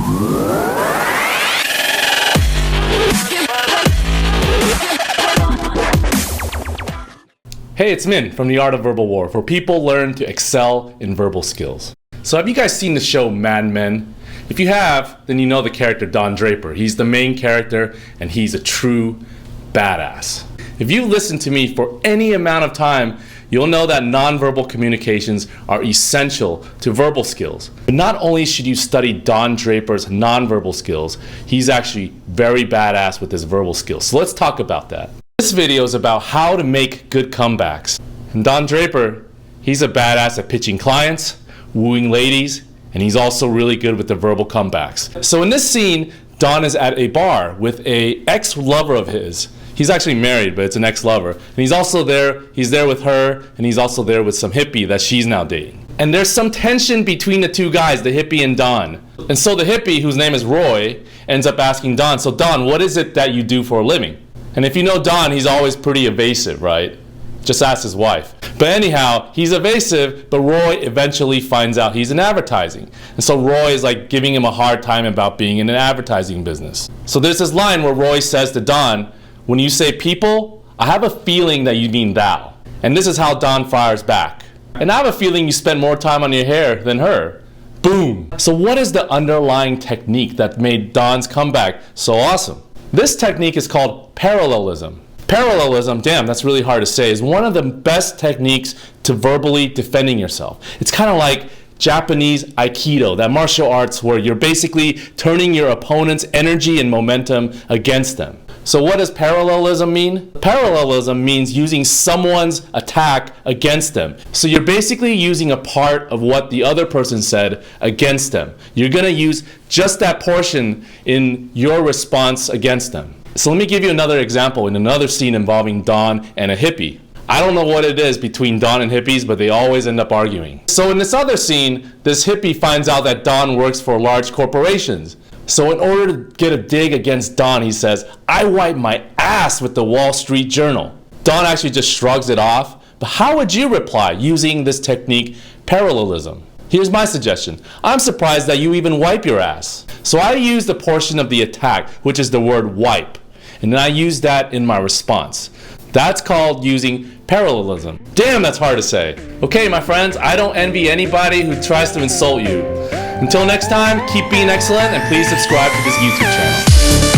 Hey, it's Min from The Art of Verbal War, where people learn to excel in verbal skills. So have you guys seen the show Mad Men? If you have, then you know the character Don Draper. He's the main character, and he's a true badass. If you've listened to me for any amount of time, you'll know that nonverbal communications are essential to verbal skills. But not only should you study Don Draper's nonverbal skills, he's actually very badass with his verbal skills. So let's talk about that. This video is about how to make good comebacks. And Don Draper, he's a badass at pitching clients, wooing ladies, and he's also really good with the verbal comebacks. So in this scene, Don is at a bar with an ex-lover of his. He's actually married, but it's an ex-lover. And he's there with her, and he's also there with some hippie that she's now dating. And there's some tension between the two guys, the hippie and Don. And so the hippie, whose name is Roy, ends up asking Don, so Don, what is it that you do for a living? And if you know Don, he's always pretty evasive, right? Just ask his wife. But anyhow, he's evasive, but Roy eventually finds out he's in advertising. And so Roy is like giving him a hard time about being in an advertising business. So there's this line where Roy says to Don, when you say people, I have a feeling that you mean thou. And this is how Don fires back. And I have a feeling you spend more time on your hair than her. Boom. So what is the underlying technique that made Don's comeback so awesome? This technique is called parallelism. Parallelism, damn, that's really hard to say, is one of the best techniques to verbally defending yourself. It's kind of like Japanese Aikido, that martial arts where you're basically turning your opponent's energy and momentum against them. So what does parallelism mean? Parallelism means using someone's attack against them. So you're basically using a part of what the other person said against them. You're going to use just that portion in your response against them. So let me give you another example in another scene involving Don and a hippie. I don't know what it is between Don and hippies, but they always end up arguing. So in this other scene, this hippie finds out that Don works for large corporations. So in order to get a dig against Don, he says, I wipe my ass with the Wall Street Journal. Don actually just shrugs it off. But how would you reply using this technique, parallelism? Here's my suggestion. I'm surprised that you even wipe your ass. So I use the portion of the attack, which is the word wipe. And then I use that in my response. That's called using parallelism. Damn, that's hard to say. Okay, my friends, I don't envy anybody who tries to insult you. Until next time, keep being excellent and please subscribe to this YouTube channel.